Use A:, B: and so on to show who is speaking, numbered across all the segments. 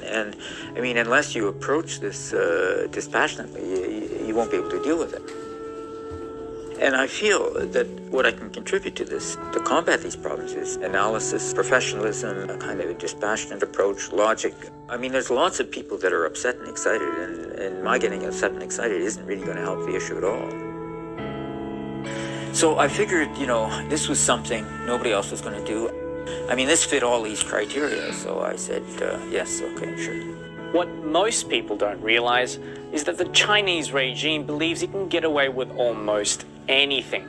A: And I mean, unless you approach this dispassionately, you won't be able to deal with it. And I feel that what I can contribute to this, to combat these problems, is analysis, professionalism, a kind of a dispassionate approach, logic. I mean, there's lots of people that are upset and excited, and my getting upset and excited isn't really going to help the issue at all. So I figured, this was something nobody else was going to do. I mean, this fit all these criteria, so I said, yes, okay, sure.
B: What most people don't realize is that the Chinese regime believes it can get away with almost anything.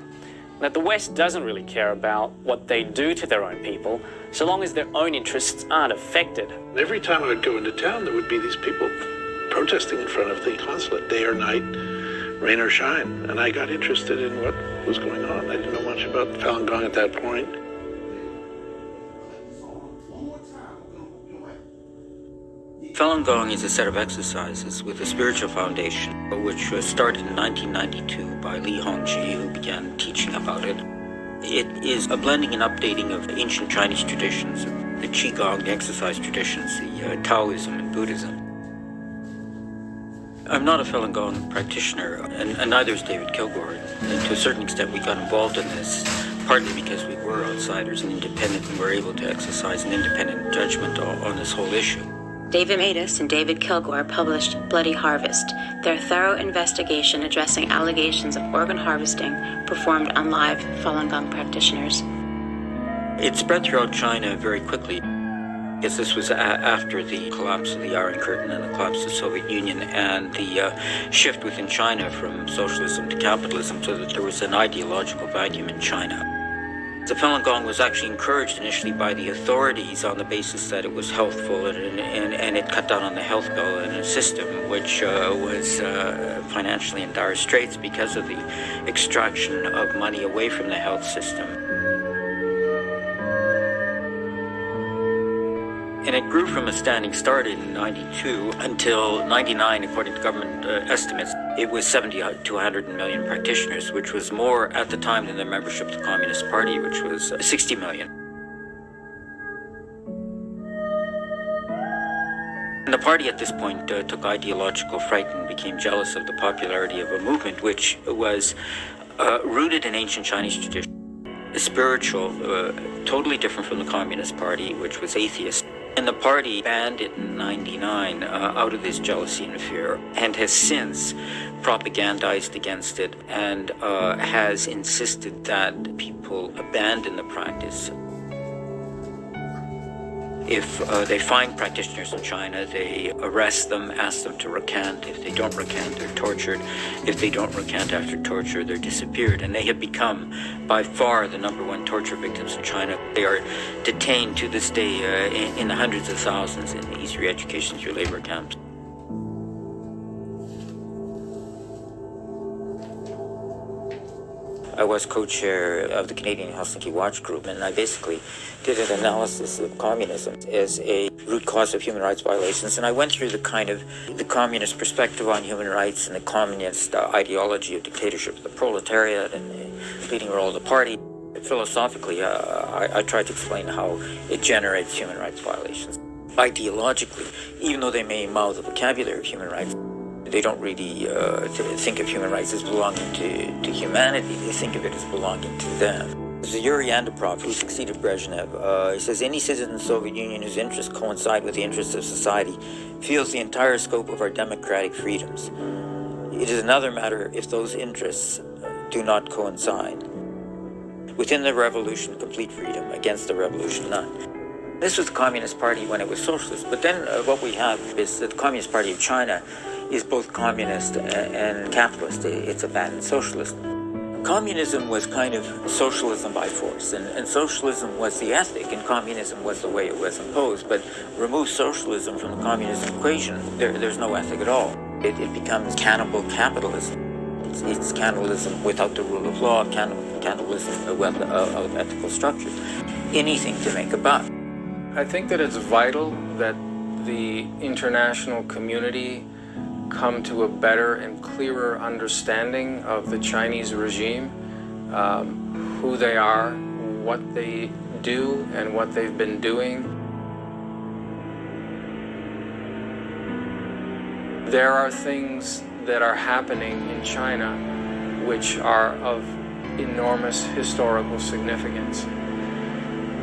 B: That the West doesn't really care about what they do to their own people, so long as their own interests aren't affected.
C: Every time I would go into town, there would be these people protesting in front of the consulate, day or night, rain or shine. And I got interested in what was going on. I didn't know much about Falun Gong at that point.
A: Falun Gong is a set of exercises with a spiritual foundation, which was started in 1992 by Li Hongzhi, who began teaching about it. It is a blending and updating of ancient Chinese traditions, the Qigong, the exercise traditions, the Taoism and Buddhism. I'm not a Falun Gong practitioner, and neither is David Kilgour. And to a certain extent, we got involved in this, partly because we were outsiders and independent and were able to exercise an independent judgment on this whole issue.
D: David Matus and David Kilgour published Bloody Harvest, their thorough investigation addressing allegations of organ harvesting performed on live Falun Gong practitioners.
A: It spread throughout China very quickly, because this was after the collapse of the Iron Curtain and the collapse of the Soviet Union and the shift within China from socialism to capitalism, so that there was an ideological vacuum in China. The Falun Gong was actually encouraged initially by the authorities on the basis that it was healthful and it cut down on the health bill in a system which was financially in dire straits because of the extraction of money away from the health system. And it grew from a standing start in 92 until 99, according to government estimates. It was 70 to 100 million practitioners, which was more at the time than the membership of the Communist Party, which was 60 million. And the party at this point took ideological fright and became jealous of the popularity of a movement which was rooted in ancient Chinese tradition, spiritual, totally different from the Communist Party, which was atheist. And the party banned it in 99 out of this jealousy and fear, and has since propagandized against it and has insisted that people abandon the practice. If they find practitioners in China, they arrest them, ask them to recant. If they don't recant, they're tortured. If they don't recant after torture, they're disappeared. And they have become, by far, the #1 torture victims in China. They are detained to this day in the hundreds of thousands in these re-education through labor camps. I was co-chair of the Canadian Helsinki Watch Group, and I basically did an analysis of communism as a root cause of human rights violations. And I went through the communist perspective on human rights and the communist ideology of dictatorship, the proletariat and the leading role of the party. Philosophically, I tried to explain how it generates human rights violations. Ideologically, even though they may mouth the vocabulary of human rights, they don't really think of human rights as belonging to humanity. They think of it as belonging to them. There's Yuri Andropov, who succeeded Brezhnev. He says, any citizen of the Soviet Union whose interests coincide with the interests of society feels the entire scope of our democratic freedoms. It is another matter if those interests do not coincide. Within the revolution, complete freedom. Against the revolution, none. This was the Communist Party when it was socialist. But then what we have is that the Communist Party of China is both communist and capitalist. It's abandoned socialism. Communism was kind of socialism by force, and socialism was the ethic, and communism was the way it was imposed. But remove socialism from the communism equation, there's no ethic at all. It becomes cannibal capitalism. It's cannibalism without the rule of law, cannibalism of ethical structures. Anything to make a buck.
E: I think that it's vital that the international community come to a better and clearer understanding of the Chinese regime, who they are, what they do, and what they've been doing. There are things that are happening in China which are of enormous historical significance.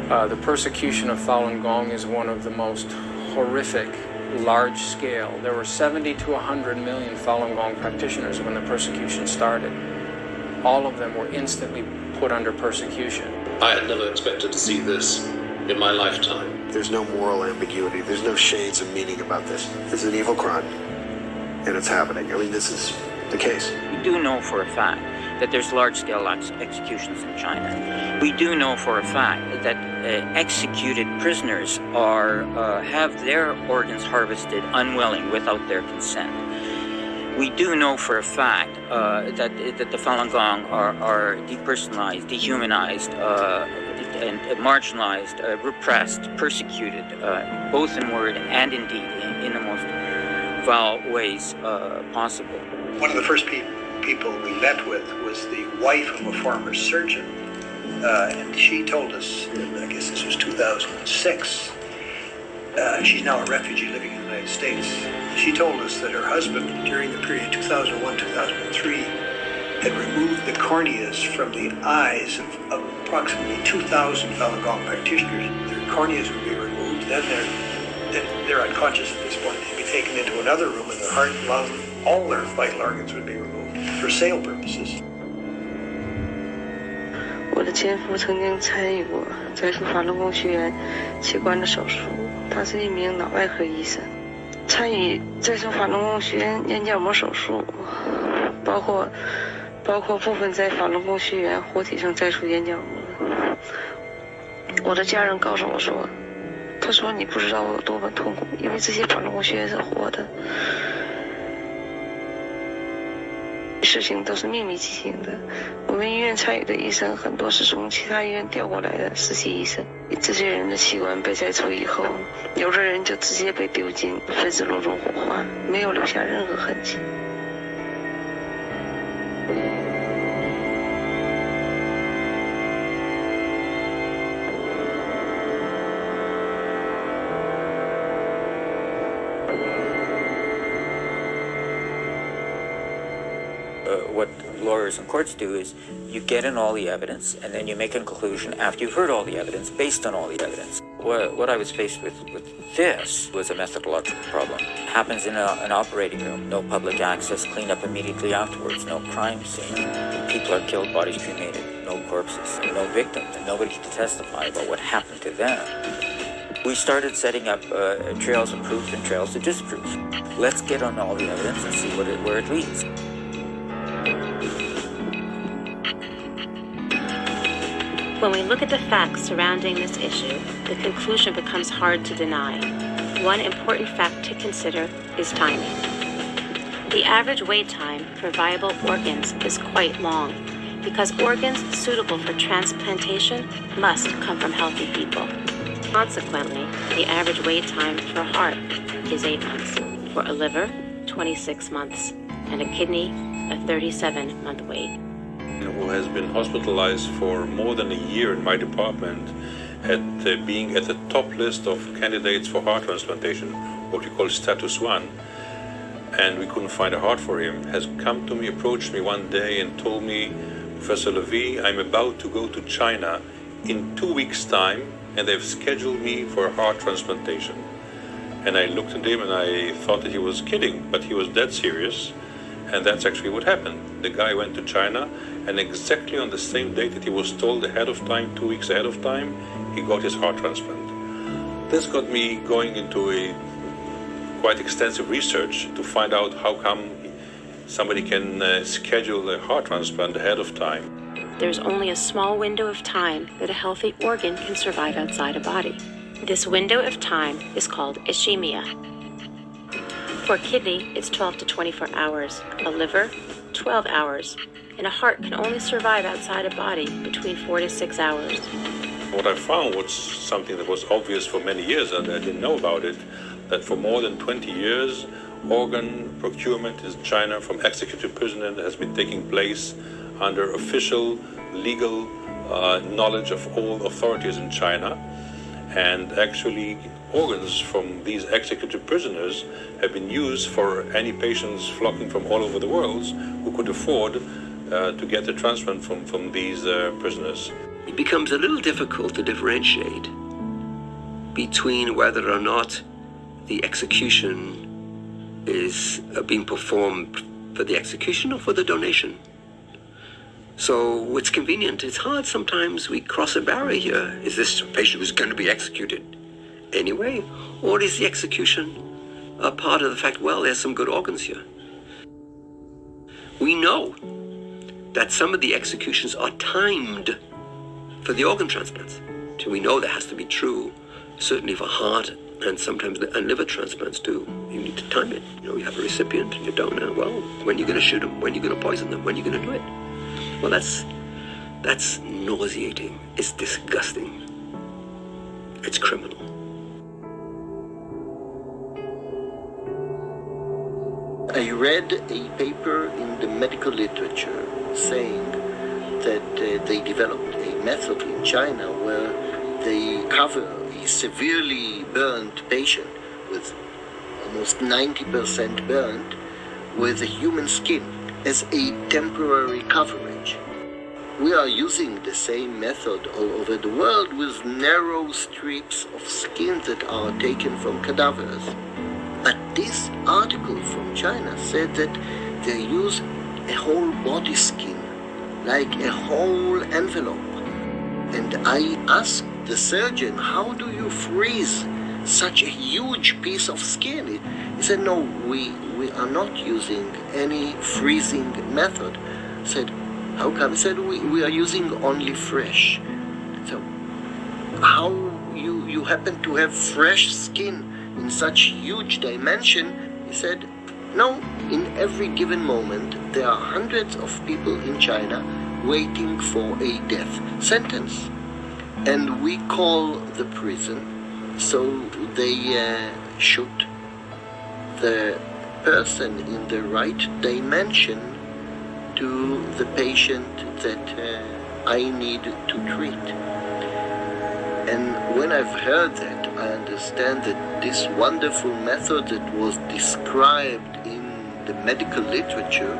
E: The persecution of Falun Gong is one of the most horrific, large-scale. There were 70 to 100 million Falun Gong practitioners when the persecution started. All of them were instantly put under persecution.
F: I had never expected to see this in my lifetime.
G: There's no moral ambiguity. There's no shades of meaning about this. This is an evil crime, and it's happening. I mean, this is the case.
A: We do know for a fact that there's large-scale executions in China. We do know for a fact that executed prisoners have their organs harvested unwilling without their consent. We do know for a fact that the Falun Gong are depersonalized, dehumanized, and marginalized, repressed, persecuted, both in word and in deed, in the most foul ways possible.
H: One of the first people we met with was the wife of a former surgeon, and she told us, I guess this was 2006, she's now a refugee living in the United States. She told us that her husband, during the period 2001-2003, had removed the corneas from the eyes of approximately 2,000 Falun Gong practitioners. Their corneas would be removed, then they're unconscious at this point. They'd be taken into another room, and their heart, lung, all their vital organs would be removed for sale purposes.
I: 我的前夫曾经参与过摘除法轮功学员器官的手术，他是一名脑外科医生。参与摘除法轮功学员眼角膜手术，包括部分在法轮功学员活体上摘除眼角膜。我的家人告诉我说，他说你不知道我有多么痛苦，因为这些法轮功学员是活的。事情都是秘密进行的。我们医院参与的医生很多是从其他医院调过来的实习医生。这些人的器官被摘除以后，有的人就直接被丢进分子炉中火化，没有留下任何痕迹。
A: What lawyers and courts do is you get in all the evidence and then you make a conclusion after you've heard all the evidence based on all the evidence. What I was faced with this was a methodological problem. It happens in an operating room, no public access, clean up immediately afterwards, no crime scene. People are killed, bodies cremated, no corpses, no victims, and nobody to testify about what happened to them. We started setting up trails of proof and trails of disproof. Let's get on all the evidence and see where it leads.
D: When we look at the facts surrounding this issue, the conclusion becomes hard to deny. One important fact to consider is timing. The average wait time for viable organs is quite long because organs suitable for transplantation must come from healthy people. Consequently, the average wait time for a heart is 8 months, for a liver, 26 months, and a kidney, a 37-month wait.
J: Who has been hospitalized for more than a year in my department at being at the top list of candidates for heart transplantation, what we call status 1, and we couldn't find a heart for him, has come to me, approached me one day and told me, Professor Levy, I'm about to go to China in 2 weeks' time and they've scheduled me for a heart transplantation. And I looked at him and I thought that he was kidding, but he was dead serious. And that's actually what happened. The guy went to China, and exactly on the same date that he was told ahead of time, 2 weeks ahead of time, he got his heart transplant. This got me going into a quite extensive research to find out how come somebody can schedule a heart transplant ahead of time.
D: There's only a small window of time that a healthy organ can survive outside a body. This window of time is called ischemia. For a kidney, it's 12 to 24 hours, a liver, 12 hours, and a heart can only survive outside a body between 4 to 6 hours.
J: What I found was something that was obvious for many years, and I didn't know about it, that for more than 20 years, organ procurement in China from executive prisoner has been taking place under official legal knowledge of all authorities in China. And actually, organs from these executed prisoners have been used for any patients flocking from all over the world who could afford to get a transplant from these prisoners.
K: It becomes a little difficult to differentiate between whether or not the execution is being performed for the execution or for the donation. So it's convenient. It's hard sometimes. We cross a barrier here. Is this a patient who's going to be executed anyway? Or is the execution a part of the fact, well, there's some good organs here? We know that some of the executions are timed for the organ transplants. So we know that has to be true, certainly for heart and sometimes and liver transplants too. You need to time it. You have a recipient and your donor. Well, when are you going to shoot them? When are you going to poison them? When are you going to do it? Well, that's nauseating. It's disgusting. It's criminal.
G: I read a paper in the medical literature saying that they developed a method in China where they cover a severely burned patient with almost 90% burned with a human skin as a temporary coverage. We are using the same method all over the world with narrow strips of skin that are taken from cadavers. But this article from China said that they use a whole body skin, like a whole envelope. And I asked the surgeon, how do you freeze such a huge piece of skin? He said, no, we are not using any freezing method. I said, how come? He said, we are using only fresh. So how you happen to have fresh skin in such huge dimension? He said, no, in every given moment there are hundreds of people in China waiting for a death sentence. And we call the prison, so they shoot the person in the right dimension to the patient that I need to treat. And when I've heard that, I understand that this wonderful method that was described in the medical literature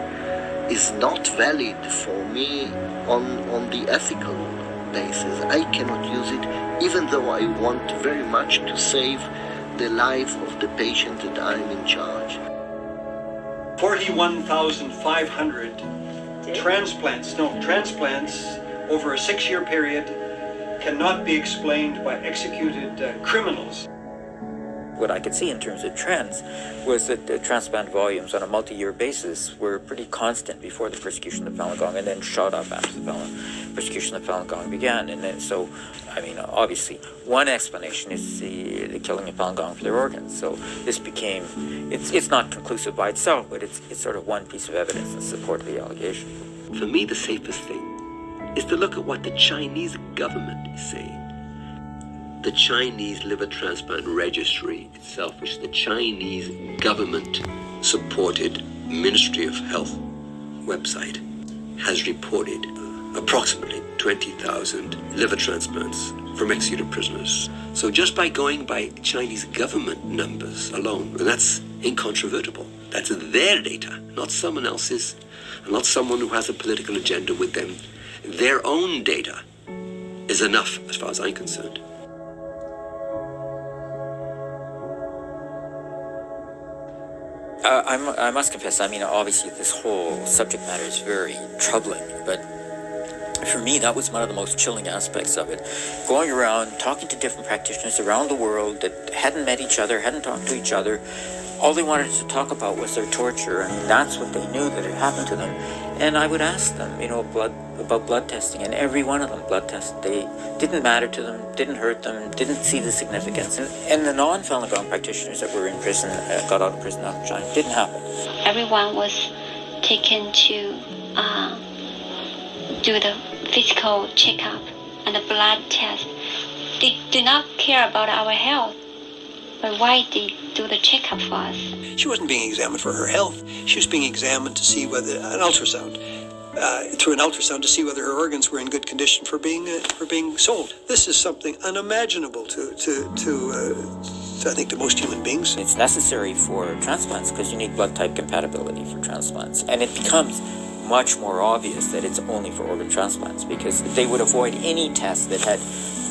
G: is not valid for me on the ethical basis. I cannot use it, even though I want very much to save the life of the patient that I'm in charge.
L: 41,500 transplants over a 6-year period cannot be explained by executed criminals.
A: What I could see in terms of trends was that the transplant volumes on a multi-year basis were pretty constant before the persecution of Falun Gong and then shot up after the persecution of Falun Gong began. And then so, I mean, obviously, one explanation is the killing of Falun Gong for their organs. So this became, it's not conclusive by itself, but it's sort of one piece of evidence in support of the allegation.
K: For me, the safest thing is to look at what the Chinese government is saying. The Chinese Liver Transplant Registry itself, which is the Chinese government-supported Ministry of Health website, has reported approximately 20,000 liver transplants from executed prisoners. So just by going by Chinese government numbers alone, and that's incontrovertible, that's their data, not someone else's, and not someone who has a political agenda with them. Their own data is enough as far as I'm concerned.
A: I must confess, I mean, obviously this whole subject matter is very troubling, but for me, that was one of the most chilling aspects of it. Going around, talking to different practitioners around the world that hadn't met each other, hadn't talked to each other, all they wanted to talk about was their torture. I mean, that's what they knew that had happened to them. And I would ask them, about blood testing, and every one of them blood tests, they didn't matter to them, didn't hurt them, didn't see the significance. And the non-Falun Gong practitioners that were in prison, got out of prison after China, didn't happen.
M: Everyone was taken to do the physical checkup and the blood test. They do not care about our health, but why they do the checkup for us?
H: She wasn't being examined for her health. She was being examined to see whether an ultrasound
N: through an ultrasound to see whether her organs were in good condition for being sold. This is something unimaginable to I think to most human beings.
A: It's necessary for transplants because you need blood type compatibility for transplants. And it becomes much more obvious that it's only for organ transplants because they would avoid any test that had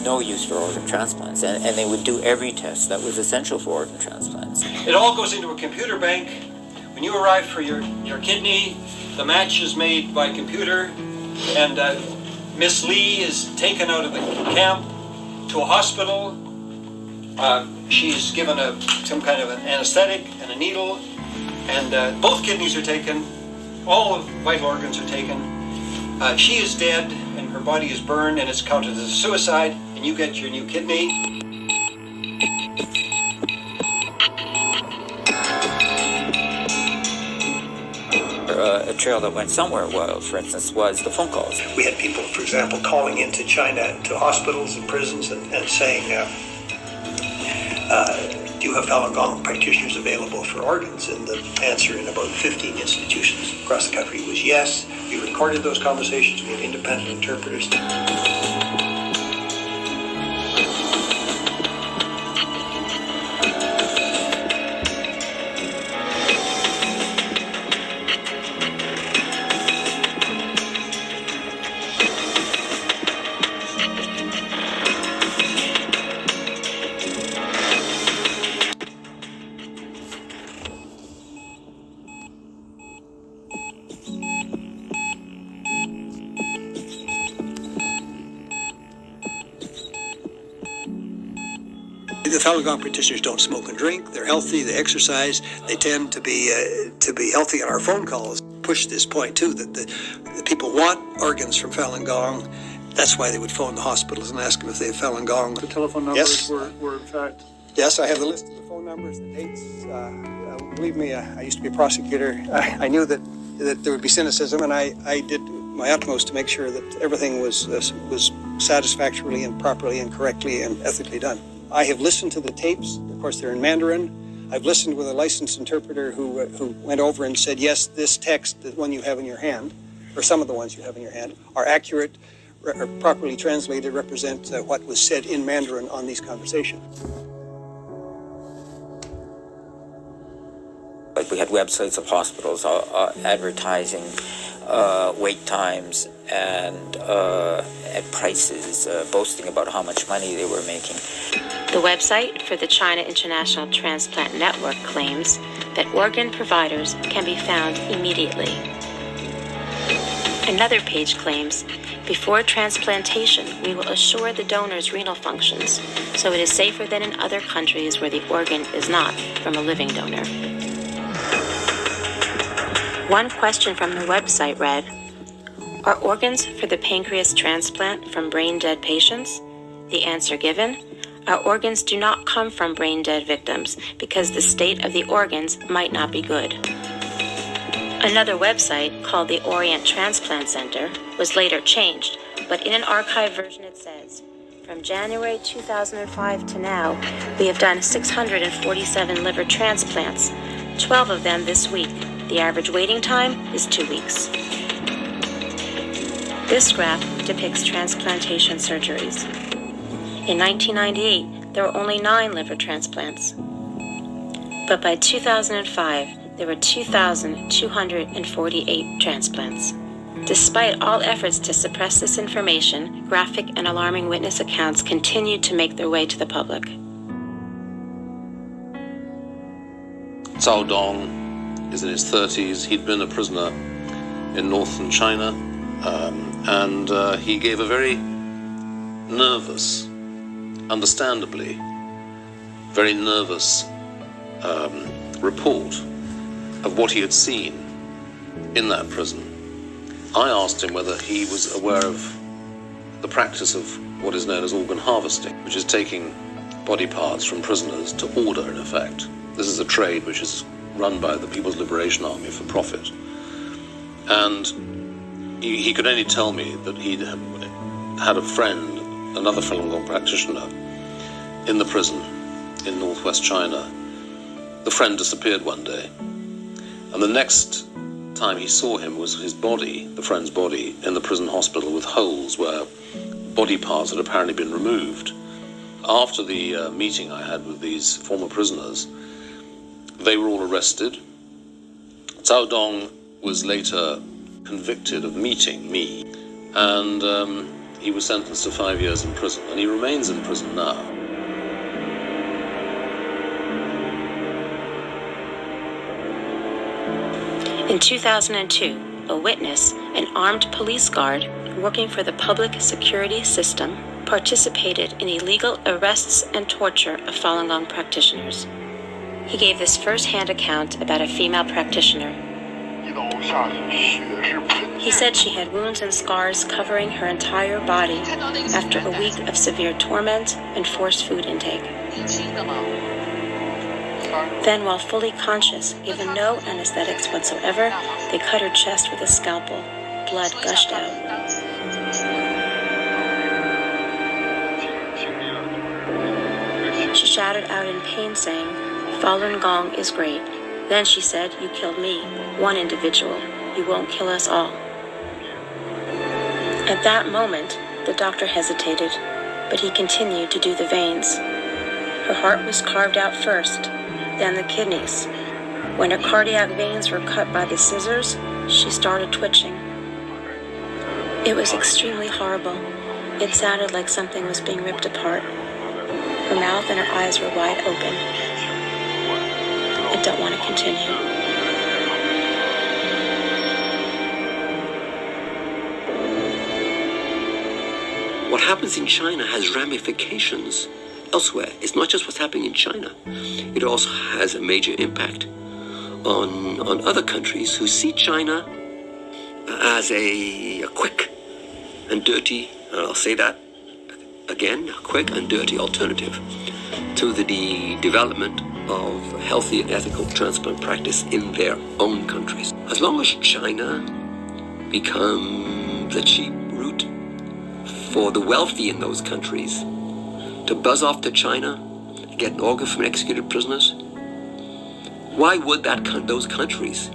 A: no use for organ transplants, and they would do every test that was essential for organ transplants.
L: It all goes into a computer bank. When you arrive for your kidney, the match is made by computer, and Miss Lee is taken out of the camp to a hospital. She's given some kind of an anesthetic and a needle, and both kidneys are taken. All of vital organs are taken. She is dead, and her body is burned, and it's counted as a suicide, and you get your new kidney.
A: A trail that went somewhere well, for instance, was the phone calls.
H: We had people, for example, calling into China to hospitals and prisons and saying, do you have Falun Gong practitioners available for organs? And the answer in about 15 institutions across the country was yes. We recorded those conversations. We had independent interpreters.
N: The Falun Gong practitioners don't smoke and drink. They're healthy. They exercise. They tend to be healthy. On our phone calls, push this point too that the people want organs from Falun Gong. That's why they would phone the hospitals and ask them if they have Falun Gong.
O: The telephone numbers were in fact.
N: Yes, I have the list of the phone numbers, the dates. Believe me, I used to be a prosecutor. I knew that there would be cynicism, and I did my utmost to make sure that everything was satisfactorily and properly and correctly and ethically done. I have listened to the tapes. Of course, they're in Mandarin. I've listened with a licensed interpreter who went over and said, yes, this text, the one you have in your hand, or some of the ones you have in your hand, are accurate, or properly translated, represent what was said in Mandarin on these conversations.
A: Like we had websites of hospitals advertising wait times and prices, boasting about how much money they were making.
D: The website for the China International Transplant Network claims that organ providers can be found immediately. Another page claims, before transplantation, we will assure the donor's renal functions, so it is safer than in other countries where the organ is not from a living donor. One question from the website read, are organs for the pancreas transplant from brain-dead patients? The answer given, our organs do not come from brain-dead victims because the state of the organs might not be good. Another website, called the Orient Transplant Center, was later changed, but in an archived version it says, from January 2005 to now, we have done 647 liver transplants, 12 of them this week. The average waiting time is 2 weeks. This graph depicts transplantation surgeries. In 1998, there were only 9 liver transplants. But by 2005, there were 2,248 transplants. Despite all efforts to suppress this information, graphic and alarming witness accounts continued to make their way to the public.
F: Cao Dong is in his 30s. He'd been a prisoner in northern China, and he gave a very nervous, understandably, very nervous report of what he had seen in that prison. I asked him whether he was aware of the practice of what is known as organ harvesting, which is taking body parts from prisoners to order, in effect. This is a trade which is run by the People's Liberation Army for profit. And he could only tell me that he'd had a friend, another Falun Gong practitioner, in the prison in northwest China. The friend disappeared one day, and the next time he saw him was his body, the friend's body, in the prison hospital with holes where body parts had apparently been removed. After the meeting I had with these former prisoners, they were all arrested. Cao Dong was later convicted of meeting me, and he was sentenced to 5 years in prison, and he remains in prison now.
D: In 2002, a witness, an armed police guard working for the public security system, participated in illegal arrests and torture of Falun Gong practitioners. He gave this first-hand account about a female practitioner. He said she had wounds and scars covering her entire body after a week of severe torment and forced food intake. Then, while fully conscious, given no anesthetics whatsoever, they cut her chest with a scalpel. Blood gushed out. She shouted out in pain, saying, "Falun Gong is great." Then she said, "You killed me, one individual. You won't kill us all." At that moment, the doctor hesitated, but he continued to do the veins. Her heart was carved out first, then the kidneys. When her cardiac veins were cut by the scissors, she started twitching. It was extremely horrible. It sounded like something was being ripped apart. Her mouth and her eyes were wide open. I don't want to continue.
K: What happens in China has ramifications elsewhere. It's not just what's happening in China. It also has a major impact on other countries who see China as a quick and dirty, and I'll say that again, a quick and dirty alternative to the development of healthy and ethical transplant practice in their own countries. As long as China becomes a cheap route for the wealthy in those countries to buzz off to China, get an organ from executed prisoners, why would those countries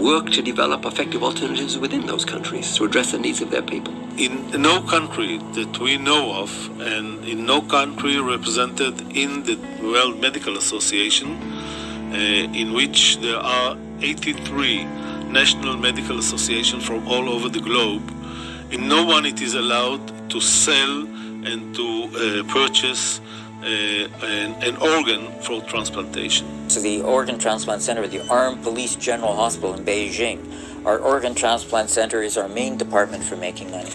K: work to develop effective alternatives within those countries to address the needs of their people?
C: In no country that we know of, and in no country represented in the World Medical Association, in which there are 83 national medical associations from all over the globe, in no one it is allowed to sell and to purchase an organ for transplantation.
A: So the Organ Transplant Center at the Armed Police General Hospital in Beijing, our Organ Transplant Center is our main department for making money.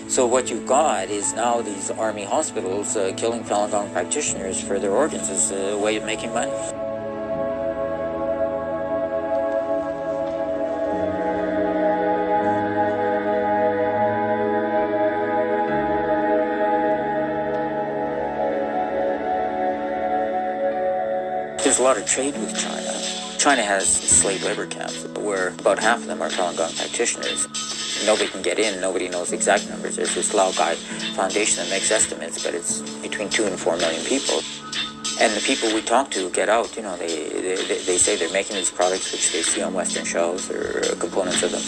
A: So what you've got is now these army hospitals killing Falun Gong practitioners for their organs as a way of making money. There's a lot of trade with China. China has slave labor camps where about half of them are Falun Gong practitioners. Nobody can get in, nobody knows the exact numbers. There's this Laogai Foundation that makes estimates, but it's between 2 and 4 million people. And the people we talk to get out, you know, they say they're making these products which they see on Western shelves or components of them.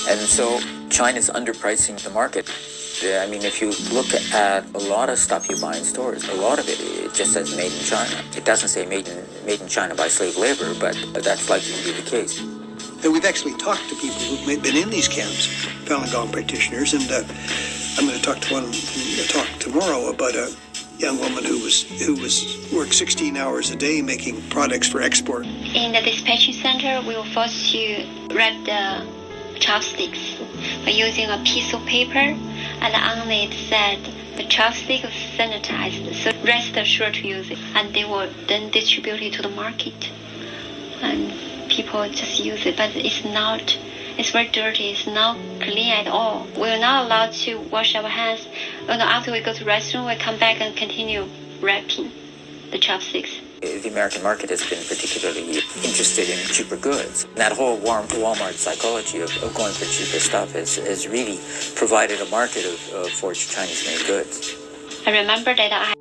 A: And so China's underpricing the market. I mean, if you look at a lot of stuff you buy in stores, a lot of it just says made in China. It doesn't say made in China by slave labor, but that's likely to be the case.
N: And we've actually talked to people who've been in these camps, Falun Gong practitioners, and I'm going to talk to one talk tomorrow about a young woman who worked 16 hours a day making products for export.
M: In the dispatching center, we were forced to wrap the chopsticks by using a piece of paper, and on it said the chopstick was sanitized, so rest assured to use it. And they were then distributed to the market, and people just use it, but it's very dirty, it's not clean at all. We're not allowed to wash our hands. After we go to the restroom, we come back and continue wrapping the chopsticks.
A: The American market has been particularly interested in cheaper goods. That whole Walmart psychology of going for cheaper stuff has really provided a market for Chinese-made goods.
M: I remember that I